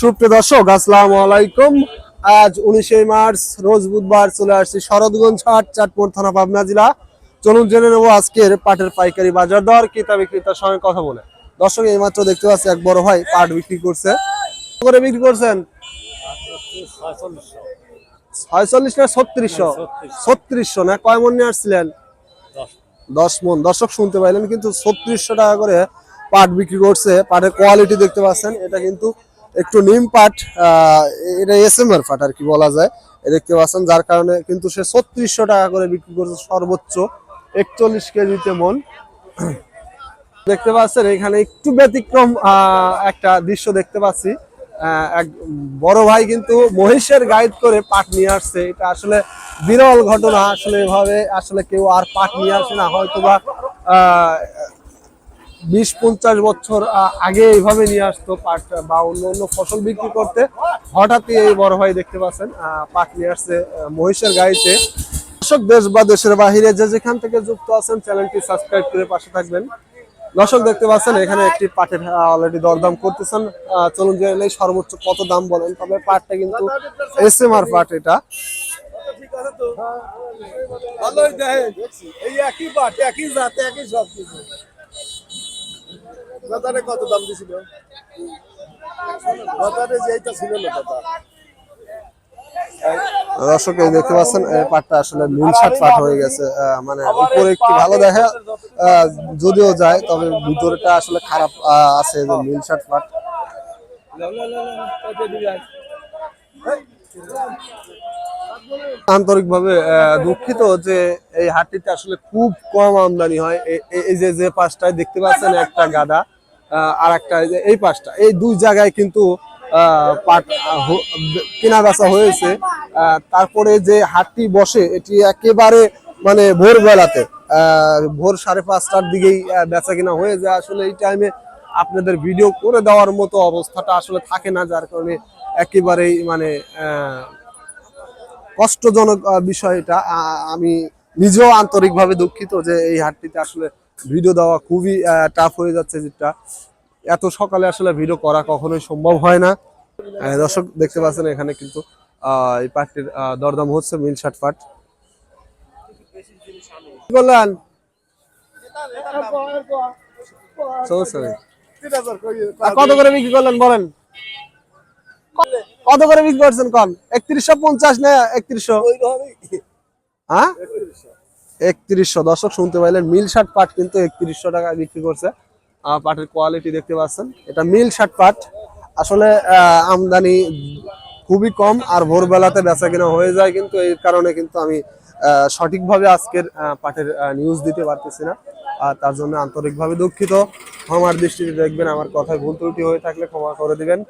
সুপ্রিয় দর্শক, আসসালামু আলাইকুম। আজ 19 মার্চ রোজ বুধবার চলে আসছি শরৎগঞ্জ হাট, চাঁদপুর থানা, পাবনা জেলা। চলুন জেনে নেবো আজকের পাটের পাইকারি বাজার দর, ক্রেতা বিক্রেতার সঙ্গে কথা বলে। দর্শক, এইমাত্র দেখতে পাচ্ছি এক বড় ভাই পাট বিক্রি করছে। কত করে বিক্রি করছেন? 46 না 3600? 3600 না? কয় মন নিয়ে আসছিলেন? 10 মন। দর্শক শুনতে পাইলেন, কিন্তু 3600 টাকা করে পাট বিক্রি করছে। পাটের কোয়ালিটি দেখতে পাচ্ছেন, এটা কিন্তু একটু নিম পাট, এটা এসএমআর পাট আর কি বলা যায়। দেখতে পাচ্ছেন, যার কারণে কিন্তু সে 3600 টাকা করে বিক্রি করছে, সর্বোচ্চ 41 কেজিতে মন। দেখতে পাচ্ছেন এখানে একটু ব্যতিক্রম একটা দৃশ্য দেখতে পাচ্ছি। এক বড় ভাই কিন্তু মহিষের গাইড করে পাট নিয়ে আসছে। এটা আসলে বিরল ঘটনা। আসলে এভাবে আসলে কেউ আর পাট নিয়ে আসে না, হয়তোবা 20-50 বছর আগে এইভাবে নিয়ে আসতো পাট বা অন্য অন্য ফসল বিক্রি করতে। হঠাৎই এই বড় ভাই দেখতে পাচ্ছেন পাট নিয়ে আসছে মহিষের গাড়িতে। দর্শক, দেশ বা দেশের বাহিরে যে যেখান থেকে যুক্ত আছেন, চ্যানেলটি সাবস্ক্রাইব করে পাশে থাকবেন। দর্শক, দেখতে পাচ্ছেন এখানে একটি পাটের অলরেডি দরদাম করতেছেন। চলুন জেনে নেই সর্বোচ্চ কত দাম বলেন। তবে পাটটা কিন্তু এসএমআর পাট। এটা কত দাম দিছিল? দর্শক, এই দেখতে পাচ্ছেন পাটটা আসলে মিলসাট পাট হয়ে গেছে। মানে উপরে একটু ভালো দেখা যদিও যায়, তবে ভিতরটা আসলে খারাপ আছে। যে মিলসাট পাট, আন্তরিকভাবে দুঃখিত যে এই হাটটিতে আসলে খুব কম আমদানি হয়। এই যে যে পাঁচটায় দেখতে পাচ্ছেন, একটা গাদা আর একটা এই পাঁচটা, এই দুই জায়গায় কিন্তু পাট কেনা বেচা হয়েছে। তারপরে যে হাটটি বসে, এটি একেবারে মানে ভোরবেলাতে, ভোর 5:30টার দিকেই বেচা কিনা হয়ে যায়। আসলে এই টাইমে আপনাদের ভিডিও করে দেওয়ার মতো অবস্থাটা আসলে থাকে না, যার কারণে একেবারেই মানে কষ্টজনক বিষয় এটা। আমি নিজেও আন্তরিকভাবে দুঃখিত যে এই হাটটিতে আসলে ভিডিও দেওয়া খুবই টাফ হয়ে যাচ্ছে। যেটা এত সকালে আসলে ভিডিও করা কখনোই সম্ভব হয় না। দর্শক, দেখতে পাচ্ছেন এখানে কিন্তু এই পাটটির দরদাম হচ্ছে মিলসাট পাট। কি বললেন? কত করে বিক্রি করলেন বলেন? কত করে বিক্রি করছেন? কম 3150 না 3100? হ্যাঁ, 3100। দর্শক শুনতে পাইলেন, মিলসাট পাট কিন্তু 3100 টাকা বিক্রি করছে। পাটের কোয়ালিটি দেখতে পাচ্ছেন, এটা মিলসাট পাট। আসলে আমদানি খুবই কম, আর ভোরবেলাতে বেচা কিনা হয়ে যায়, কিন্তু এই কারণে কিন্তু আমি সঠিকভাবে আজকের পাটের নিউজ দিতে পারতেছি না। তার জন্য আন্তরিকভাবে দুঃখিত। আমার দৃষ্টিতে দেখবেন, আমার কথায় ভুল ত্রুটি হয়ে থাকলে ক্ষমা করে দিবেন।